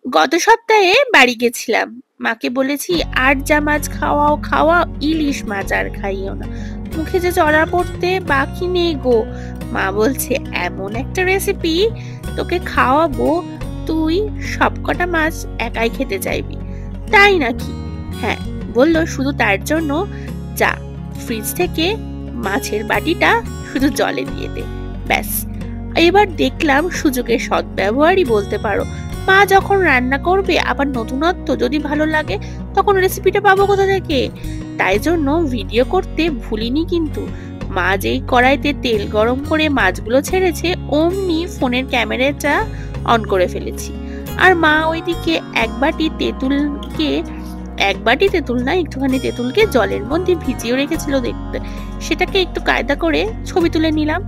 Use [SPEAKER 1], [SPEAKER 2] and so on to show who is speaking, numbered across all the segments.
[SPEAKER 1] গত সপ্তাহে বাড়ি গেছিলাম। মাকে বলেছি আর যা মাছ খাওয়াও খাওয়াও, ইলিশ মাছ আর খাইও না। মুখে যে চড়া পড়তে বাকি নেই গো। মা বলছে এমন একটা রেসিপি তোকে খাওয়াবো, তুই সবকটা মাছ একাই খেতে চাইবি। তাই নাকি? হ্যাঁ, বললো শুধু তার জন্য যা ফ্রিজ থেকে মাছের বাটিটা শুধু জলে দিয়ে দে, ব্যাস। এবার দেখলাম সুযোগের সদ্ব্যবহারই বলতে পারো। মা যখন রান্না করবে আবার নতুনত্ব যদি ভালো লাগে, তখন রেসিপিটা পাবো কোথা থেকে? তাই জন্য ভিডিও করতে ভুলিনি কিন্তু। মা যেই কড়াইতে তেল গরম করে মাছগুলো ছেড়েছে, অমনি ফোনের ক্যামেরাটা অন করে ফেলেছি। আর মা ওইদিকে এক বাটি তেঁতুল না, একটুখানি তেঁতুলকে জলের মধ্যে ভিজিয়ে রেখেছিল দেখতে, সেটাকে একটু কায়দা করে ছবি তুলে নিলাম।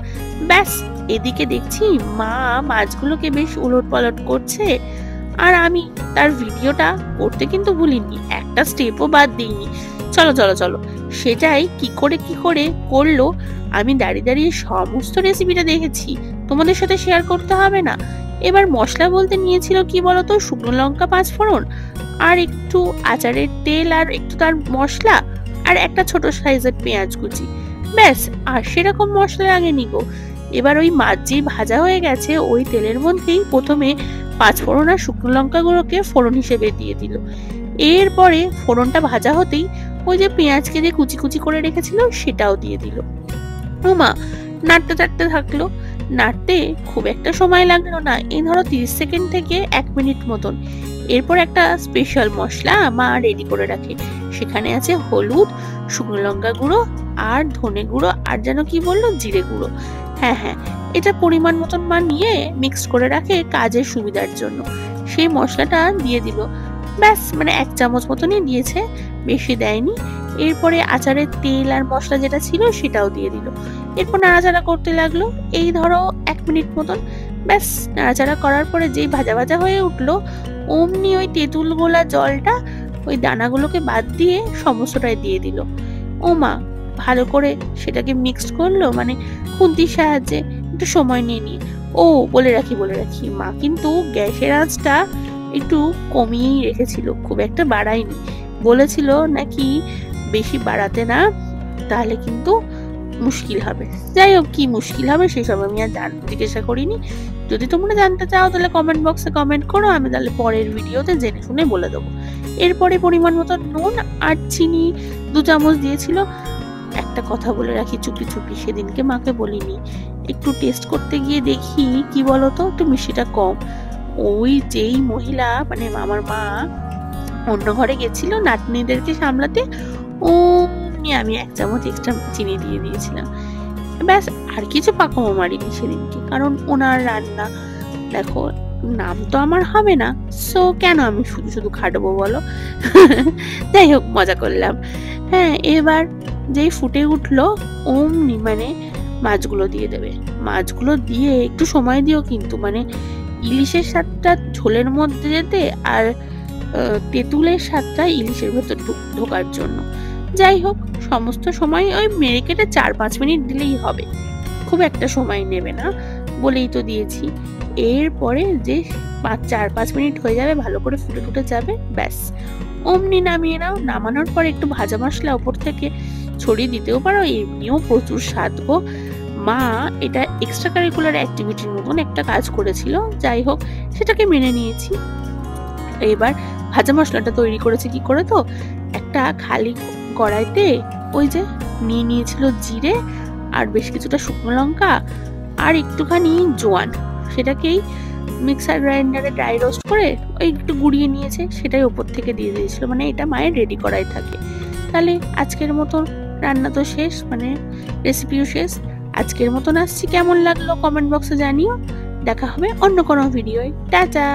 [SPEAKER 1] ব্যাস, এদিকে দেখছি মা মাছগুলোকে বেশ উলট পালট করছে, আর আমি তার ভিডিওটা করতে কিন্তু ভুলিনি, একটা স্টেপও বাদ দিইনি। চলো চলো চলো, সেটাই কি করে করলো আমি দাঁড়িয়ে দাঁড়িয়ে সমস্ত রেসিপিটা দেখেছি, তোমাদের সাথে শেয়ার করতে হবে না? এবার মশলা বলতে নিয়েছিল কি বলতো, শুকনো লঙ্কা 5 ফোড়ন, আর একটু আচারের তেল, আর একটু তার মশলা, আর একটা ছোট সাইজের পেঁয়াজ কুচি, ব্যাস। আর সেরকম মশলা লাগেনি গো। এবার ওই মাছ যে ভাজা হয়ে গেছে ওই তেলের মধ্যেই প্রথমে 5 ফোড়ন আর শুকনো লঙ্কাগুলোকে ফোড়ন হিসেবে দিয়ে দিল। এরপরে ফোড়নটা ভাজা হতেই ওই যে পেঁয়াজকে যে কুচি কুচি করে রেখেছিল সেটাও দিয়ে দিল। ওমা, নাড়তে নাড়তে থাকলো। নাড়তে খুব একটা সময় লাগলো না, এই ধরো 30 সেকেন্ড থেকে 1 মিনিট মতন। এরপর একটা স্পেশাল মশলা মা রেডি করে রাখে, সেখানে আছে হলুদ, শুকনো লঙ্কা গুঁড়ো, আর ধনে গুঁড়ো, আর যেন কি বললো, জিরে গুঁড়ো। হ্যাঁ হ্যাঁ, এটা পরিমাণ মতন মা নিয়ে মিক্স করে রাখে কাজের সুবিধার জন্য। সেই মশলাটা দিয়ে দিল, ব্যাস, মানে 1 চামচ মতনই দিয়েছে, বেশি দেয়নি। এরপরে আচারের তেল আর মশলা যেটা ছিল সেটাও দিয়ে দিল। এরপর নাড়াচাড়া করতে লাগলো, এই ধরো 1 মিনিট মতন। ব্যাস, নাড়াচাড়া করার পরে যেই ভাজা ভাজা হয়ে উঠলো, অমনি ওই তেঁতুল গোলা জলটা ওই দানাগুলোকে বাদ দিয়ে সমস্তটাই দিয়ে দিল। ও মা, ভালো করে সেটাকে মিক্সড করলো, মানে খুন্তির সাহায্যে একটু সময় নিয়ে। ও বলে রাখি মা কিন্তু গ্যাসের আঁচটা একটু কমিয়েই রেখেছিল, খুব একটা বাড়ায়নি। বলেছিল নাকি বেশি বাড়াতে না, তাহলে কিন্তু মুশকিল হবে। যাই হোক, কি মুশকিল হবে সেসব আমি আর জিজ্ঞাসা করিনি। যদি তোমরা জানতে চাও তাহলে কমেন্ট বক্সে কমেন্ট করো, আমি তাহলে পরের ভিডিওতে জেনে শুনে বলে দেবো। এরপরে পরিমাণ মতো নুন আর চিনি 2 চামচ দিয়েছিল। একটা কথা বলে রাখি, চুপি চুপি, সেদিনকে মাকে বলিনি, একটু টেস্ট করতে গিয়ে দেখি কি বলতো, একটু মিষ্টিটা কম। ওই যেই মহিলা, মানে আমার মা অন্য ঘরে গেছিল নাতনিদেরকে সামলাতে, আমি 1 চামচ এক্সট্রা চিনি দিয়ে দিয়েছিলাম। ব্যাস, আর কিছু পাকামো মারিনি সেদিনকে, কারণ ওনার রান্না দেখো, নাম তো আমার হবে না, সো কেন আমি শুধু শুধু খাটবো বলো? যাই হোক, মজা করলাম। হ্যাঁ, এবার যেই ফুটে উঠলো অমনি মানে মাছগুলো দিয়ে দেবে। মাছগুলো দিয়ে একটু সময় দিও কিন্তু, মানে ইলিশের স্বাদটা ঝোলের মধ্যে যেতে, আর তেঁতুলের স্বাদটা ইলিশের ভেতর ঢোকার জন্য। যাই হোক, সমস্ত সময় ওই মেরে কেটে 4-5 মিনিট দিলেই হবে, খুব একটা সময় নেবে না বলেই তো দিয়েছি। এরপরে যে 4-5 মিনিট হয়ে যাবে, ভালো করে ফুটে যাবে, ব্যাস অমনি নামিয়ে নাও। নামানোর পর একটু ভাজা মশলা উপর থেকে ছড়িয়ে দিতেও পারো, এমনিও প্রচুর স্বাদ গো। মা এটা এক্সট্রা কারিকুলার অ্যাক্টিভিটির মতন একটা কাজ করেছিল, যাই হোক সেটাকে মেনে নিয়েছি। এবার ভাজা মশলাটা তৈরি করেছে কি করে, তো একটা খালি কড়াইতে ওই যে নিয়েছিল জিরে আর বেশ কিছুটা শুকনো লঙ্কা আর একটুখানি জোয়ান, সেটাকেই মিক্সার গ্রাইন্ডারে ড্রাই রোস্ট করে ওই একটু গুঁড়িয়ে নিয়েছে, সেটাই ওপর থেকে দিয়ে দিয়েছিল। মানে এটা মায়ের রেডি করাই থাকে। তাহলে আজকের মতন রান্না তো শেষ, মানে রেসিপিও শেষ। আজকের মতন আসছি, কেমন লাগলো কমেন্ট বক্সে জানিও। দেখা হবে অন্য কোনো ভিডিওয়। টাটা।